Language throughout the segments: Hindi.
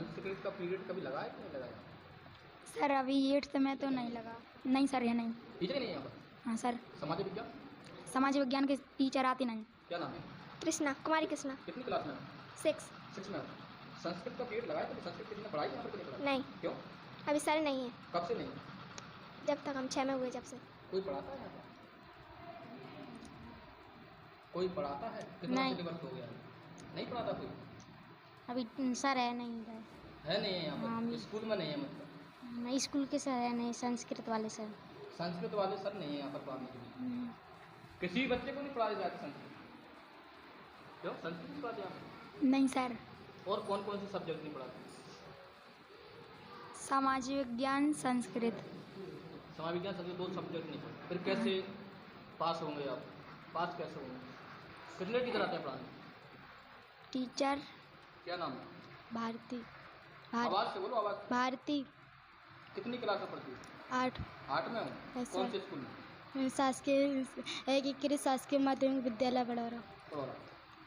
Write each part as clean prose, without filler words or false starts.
संस्कृत का पीरियड कभी लगा है कि नहीं लगाया? सर अभी 8th में तो नहीं लगा। नहीं सर, ये नहीं। टीचर ही नहीं है यहाँ पर? हाँ सर, समाज विज्ञान? समाज विज्ञान के टीचर आते नहीं। क्या नाम है? कृष्णा, कुमारी कृष्णा। कितनी क्लास में? 6। 6 में। संस्कृत का पीरियड लगाया तो संस्कृत किसी ने पढ़ाई यहाँ पर कि नहीं पढ़ाई? नहीं, क्यों? अभी सर नहीं है। कब से नहीं? जब तक हम 6 में हुए जब से। कोई पढ़ाता है यहाँ पर? कोई पढ़ाता है? कितना नहीं। सिलेबस हो गया है? नहीं पढ़ाता कोई? अभी सर है नहीं है। है नहीं है यहाँ हाँ, पर? स्कूल में नहीं है मतलब? नहीं, स्कूल के सर है नहीं, संस्कृत वाले सर। संस्कृत वाले सर नहीं है यहाँ पर पढ़ाने के लिए? किसी भी बच्चे को नहीं पढ़ाया जाता संस्कृत? क्यों? संस्कृत नहीं पढ़ाते यहाँ पर? नहीं सर, और कौन कौन से सब्जेक्ट नहीं पढ़ाते? समाज विज्ञान, संस्कृत। समाज विज्ञान संस्कृत 2 सब्जेक्ट नहीं पढ़ते, फिर कैसे पास होंगे आप? पास कैसे होंगे? कितने टीचर आते हैं पढ़ाने? टीचर क्या नाम है? भारती। आवाज़ से बोलो, आवाज़। भारती। कितनी क्लास में पढ़ती है? 8। 8 में हो? Yes, कौन sir. से स्कूल में? शासकीय एकीकृत शासकीय माध्यमिक विद्यालय बड़ौरा। बड़ौरा।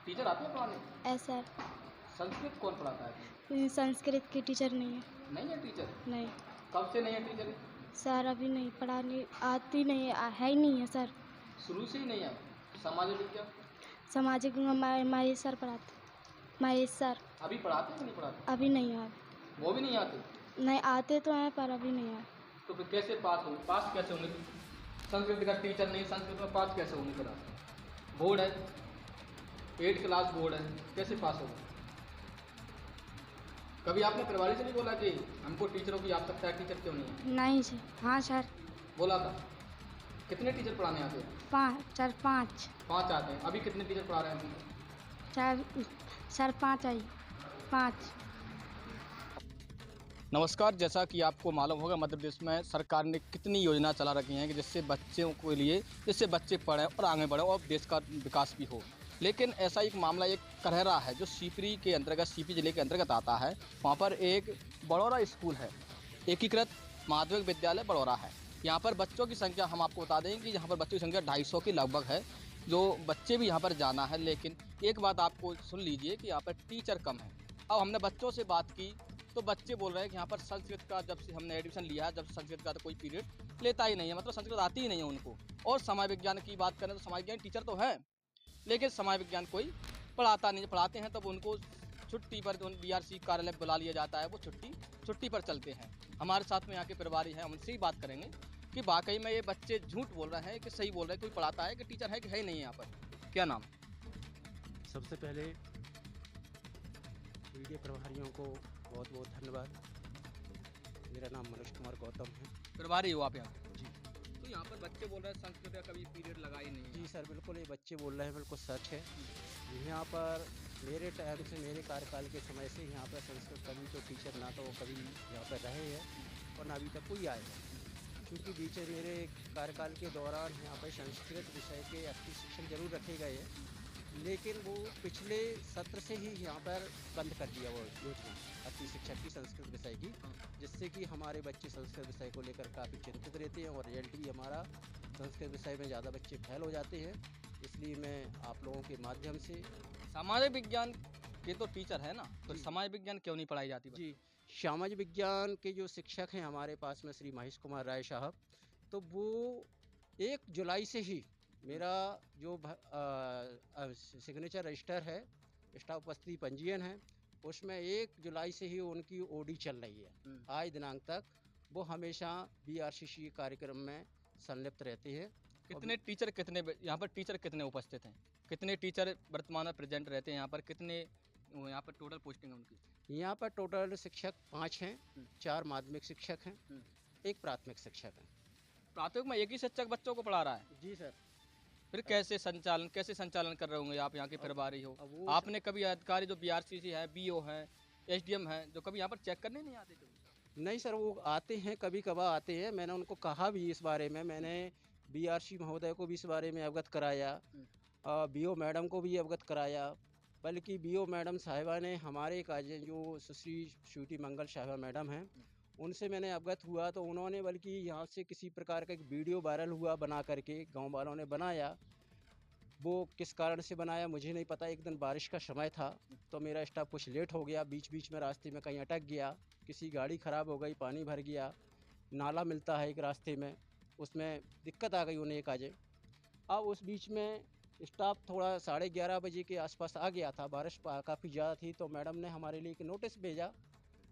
टीचर आते हैं पढ़ाने? है सर। संस्कृत कौन पढ़ाता है? संस्कृत की टीचर नहीं है। नहीं है टीचर? नहीं कब से नहीं है टीचर? सर, अभी नहीं पढ़ाने आती नहीं है ही नहीं है सर। शुरू से ही नहीं है? समाज विज्ञान? सामाजिक महेश सर पढ़ाते। महेश सर अभी पढ़ाते कि नहीं पढ़ाते? अभी नहीं है। वो भी नहीं आते? नहीं, आते तो हैं पर अभी नहीं है। तो फिर कैसे पास होंगे? पास कैसे होंगे? संस्कृत का टीचर नहीं, संस्कृत में पास कैसे होंगे? क्लास बोर्ड है, 8 क्लास बोर्ड है, कैसे पास होगा? कभी आपने परिवार से नहीं बोला कि हमको टीचरों की आवश्यकता है, टीचर क्यों नहीं है? नहीं सर। हाँ सर, बोला था? कितने टीचर पढ़ाने आते हैं? 5 5 आते हैं। अभी कितने टीचर पढ़ा रहे हैं? सर 5 आई 5। नमस्कार। जैसा कि आपको मालूम होगा, मध्य प्रदेश में सरकार ने कितनी योजना चला रखी हैं कि जिससे बच्चों के लिए, जिससे बच्चे पढ़ें और आगे बढ़ें और देश का विकास भी हो। लेकिन ऐसा एक मामला एक करहरा है जो सीपरी के अंतर्गत, सीपी जिले के अंतर्गत आता है। वहाँ पर एक बड़ौरा स्कूल है, एकीकृत माध्यमिक विद्यालय बड़ौरा है। यहाँ पर बच्चों की संख्या हम आपको बता दें कि यहाँ पर बच्चों की संख्या 250 के लगभग है, जो बच्चे भी यहाँ पर जाना है। लेकिन एक बात आपको सुन लीजिए कि यहाँ पर टीचर कम है। अब हमने बच्चों से बात की तो बच्चे बोल रहे हैं कि यहाँ पर संस्कृत का जब से हमने एडमिशन लिया है, जब संस्कृत का तो कोई पीरियड लेता ही नहीं है, मतलब संस्कृत आती ही नहीं है उनको। और समाज विज्ञान की बात करें तो समाज विज्ञान टीचर तो हैं, लेकिन समाज विज्ञान कोई पढ़ाता नहीं। पढ़ाते हैं तब उनको छुट्टी पर बीआरसी कार्यालय बुला लिया जाता है, वो छुट्टी पर चलते हैं। हमारे साथ में यहाँ के परिवारी हैं, हम उनसे ही बात करेंगे कि वाकई में ये बच्चे झूठ बोल रहे हैं कि सही बोल रहे हैं, कोई पढ़ाता है कि टीचर है कि है ही नहीं यहाँ पर। क्या नाम? सबसे पहले मीडिया प्रभारियों को बहुत बहुत धन्यवाद। मेरा नाम मनोज कुमार गौतम है। प्रभारी हो आप यहाँ? जी। तो यहाँ पर बच्चे बोल रहे हैं संस्कृत का कभी पीरियड लगा ही नहीं है। जी सर, बिल्कुल ये बच्चे बोल रहे हैं, बिल्कुल सच है। यहाँ पर मेरे टाइम से, मेरे कार्यकाल के समय से यहाँ पर संस्कृत कभी तो टीचर ना तो कभी यहाँ पर रहे हैं और ना अभी तक कोई आए हैं। क्योंकि बीच मेरे कार्यकाल के दौरान यहाँ पर संस्कृत विषय के अति शिक्षक जरूर रखे गए हैं, लेकिन वो पिछले सत्र से ही यहाँ पर बंद कर दिया वो योजना अति शिक्षक की संस्कृत विषय की, जिससे कि हमारे बच्चे संस्कृत विषय को लेकर काफ़ी चिंतित रहते हैं और रिजल्ट भी हमारा संस्कृत विषय में ज़्यादा बच्चे फेल हो जाते हैं। इसलिए मैं आप लोगों के माध्यम से, समाज विज्ञान के तो टीचर है ना, तो समाज विज्ञान क्यों नहीं पढ़ाई जाती? जी, समाज विज्ञान के जो शिक्षक हैं हमारे पास में श्री महेश कुमार राय साहब, तो वो 1 जुलाई से ही मेरा जो सिग्नेचर रजिस्टर है, स्टाफ उपस्थिति पंजीयन है, उसमें 1 जुलाई से ही उनकी ओडी चल रही है। आज दिनांक तक वो हमेशा बीआरसीसी कार्यक्रम में संलिप्त रहते हैं। कितने टीचर, कितने यहाँ पर टीचर कितने उपस्थित हैं? कितने टीचर वर्तमान में प्रेजेंट रहते हैं यहाँ पर? कितने यहाँ पर टोटल पोस्टिंग है उनकी? यहाँ पर टोटल शिक्षक 5 हैं, 4 माध्यमिक शिक्षक हैं, 1 प्राथमिक शिक्षक हैं। प्राथमिक में एक ही शिक्षक बच्चों को पढ़ा रहा है? जी सर। फिर कैसे संचालन कर रहे होंगे आप? यहाँ के प्रभारी हो, आपने कभी अधिकारी जो बीआरसीसी है, बीओ है, एसडीएम है, जो कभी यहाँ पर चेक करने नहीं आते? कभी नहीं सर, वो आते हैं, कभी कभार आते हैं। मैंने उनको कहा भी इस बारे में, मैंने बीआरसी महोदय को भी इस बारे में अवगत कराया, बीओ मैडम को भी अवगत कराया। बल्कि बीओ मैडम साहिबा ने हमारे जो सुश्री स्वीटी मंगल साहिबा मैडम हैं, उनसे मैंने अवगत हुआ तो उन्होंने बल्कि यहाँ से किसी प्रकार का एक वीडियो वायरल हुआ बना करके, गांव वालों ने बनाया, वो किस कारण से बनाया मुझे नहीं पता। एक दिन बारिश का समय था तो मेरा स्टाफ कुछ लेट हो गया, बीच बीच में रास्ते में कहीं अटक गया, किसी गाड़ी ख़राब हो गई, पानी भर गया, नाला मिलता है एक रास्ते में, उसमें दिक्कत आ गई उन्हें एक आजे। अब उस बीच में स्टाफ थोड़ा 11:30 बजे के आसपास आ गया था, बारिश काफ़ी ज़्यादा थी, तो मैडम ने हमारे लिए एक नोटिस भेजा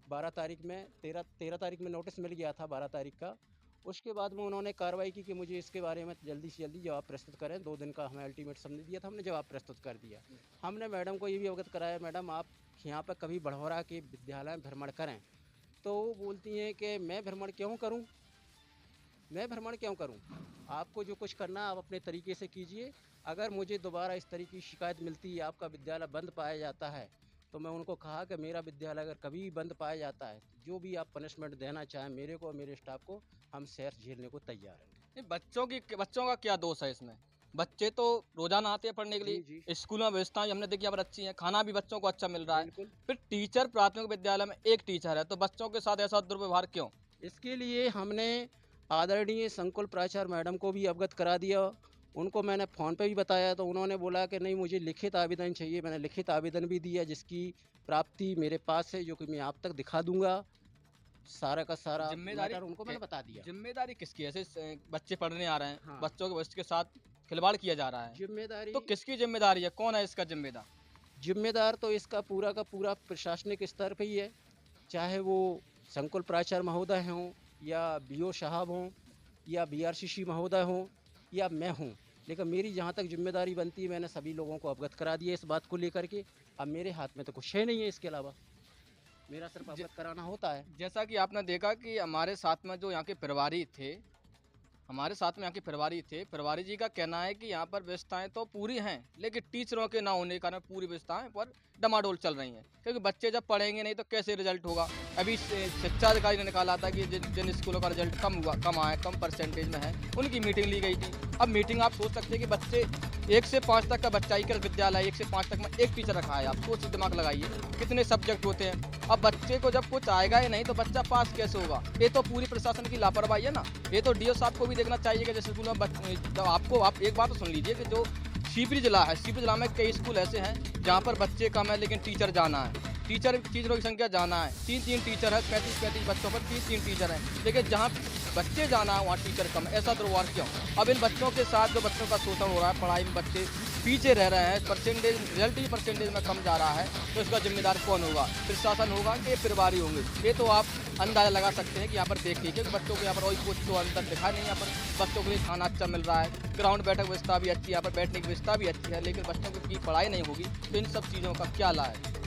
12 तारीख में, 13 तारीख में नोटिस मिल गया था 12 तारीख का। उसके बाद में उन्होंने कार्रवाई की कि मुझे इसके बारे में जल्दी से जल्दी जवाब प्रस्तुत करें। 2 दिन का हमें अल्टीमेटम दिया था, हमने जवाब प्रस्तुत कर दिया। हमने मैडम को ये भी अवगत कराया, मैडम आप यहाँ पर कभी बढ़ौरा के विद्यालय में भ्रमण करें। तो वो बोलती हैं कि मैं भ्रमण क्यों करूँ, मैं भ्रमण क्यों करूँ, आपको जो कुछ करना आप अपने तरीके से कीजिए। अगर मुझे दोबारा इस तरीके की शिकायत मिलती है, आपका विद्यालय बंद पाया जाता है, तो मैं उनको कहा कि मेरा विद्यालय अगर कभी बंद पाया जाता है, जो भी आप पनिशमेंट देना चाहें मेरे को और मेरे स्टाफ को, हम सैर झेलने को तैयार हैं। नहीं, बच्चों का क्या दोष है इसमें? बच्चे तो रोजाना आते हैं पढ़ने के जी, लिए, स्कूल में व्यवस्थाएं हमने देखी यहाँ पर अच्छी हैं, खाना भी बच्चों को अच्छा मिल रहा है। बिल्कुल। फिर टीचर प्राथमिक विद्यालय में एक टीचर है, तो बच्चों के साथ ऐसा दुर्व्यवहार क्यों? इसके लिए हमने आदरणीय संकुल प्राचार्य मैडम को भी अवगत करा दिया। उनको मैंने फ़ोन पे भी बताया, तो उन्होंने बोला कि नहीं मुझे लिखित आवेदन चाहिए। मैंने लिखित आवेदन भी दिया, जिसकी प्राप्ति मेरे पास है, जो कि मैं आप तक दिखा दूंगा। सारा का सारा जिम्मेदारी मैटर उनको मैंने बता दिया। जिम्मेदारी किसकी है? ऐसे बच्चे पढ़ने आ रहे हैं, हाँ। बच्चों के भविष्य के साथ खिलवाड़ किया जा रहा है, जिम्मेदारी तो किसकी जिम्मेदारी है? कौन है इसका जिम्मेदार? जिम्मेदार तो इसका पूरा का पूरा प्रशासनिक स्तर पे ही है, चाहे वो संकुल प्राचार्य महोदय हों या बीओ साहब हों या बीआरसीसी महोदय हों या मैं हूँ। लेकिन मेरी जहाँ तक जिम्मेदारी बनती है, मैंने सभी लोगों को अवगत करा दिया इस बात को लेकर के। अब मेरे हाथ में तो कुछ है नहीं है इसके अलावा, मेरा सिर्फ अवगत कराना होता है। जैसा कि आपने देखा कि हमारे साथ में जो यहाँ के प्रभारी थे, प्रभारी जी का कहना है कि यहाँ पर व्यवस्थाएं तो पूरी हैं, लेकिन टीचरों के ना होने के कारण पूरी व्यवस्थाएं पर डमाडोल चल रही हैं, क्योंकि बच्चे जब पढ़ेंगे नहीं तो कैसे रिजल्ट होगा। अभी शिक्षा अधिकारी ने निकाला था कि जिन स्कूलों का रिजल्ट कम आया, कम परसेंटेज में है, उनकी मीटिंग ली गई थी। अब मीटिंग आप सोच सकते हैं कि बच्चे 1 से 5 तक का बच्चा ही विद्यालय 1 से 5 तक में एक टीचर रखा है। आप सोच दिमाग लगाइए कितने सब्जेक्ट होते हैं। अब बच्चे को जब कुछ आएगा ही नहीं तो बच्चा पास कैसे होगा? ये तो पूरी प्रशासन की लापरवाही है ना। ये तो डीओ साहब को भी देखना चाहिए कि जैसे स्कूल में आप एक बात तो सुन लीजिए कि जो शिवपुरी जिला में कई स्कूल ऐसे हैं जहाँ पर बच्चे कम है लेकिन टीचर जाना है, टीचरों की संख्या जाना है, 3 टीचर है, 35 बच्चों पर 30 टीचर हैं, लेकिन जहाँ बच्चे जाना है वहाँ टीचर कम है। ऐसा दुर्व्यवहार क्यों? अब इन बच्चों के साथ जो बच्चों का शोषण हो रहा है, पढ़ाई में बच्चे पीछे रह रहे हैं, रिजल्ट ही परसेंटेज में कम जा रहा है, तो इसका जिम्मेदार कौन होगा? प्रशासन होगा कि प्रभारी होंगे? ये तो आप अंदाजा लगा सकते हैं कि यहाँ पर देख लीजिए कि बच्चों को यहाँ पर कुछ तो अंतर दिखा नहीं। यहाँ पर बच्चों के लिए खाना अच्छा मिल रहा है, ग्राउंड बैठक व्यवस्था भी अच्छी है, यहाँ पर बैठने की व्यवस्था भी अच्छी है, लेकिन बच्चों की पढ़ाई नहीं होगी तो इन सब चीज़ों का क्या लाभ है?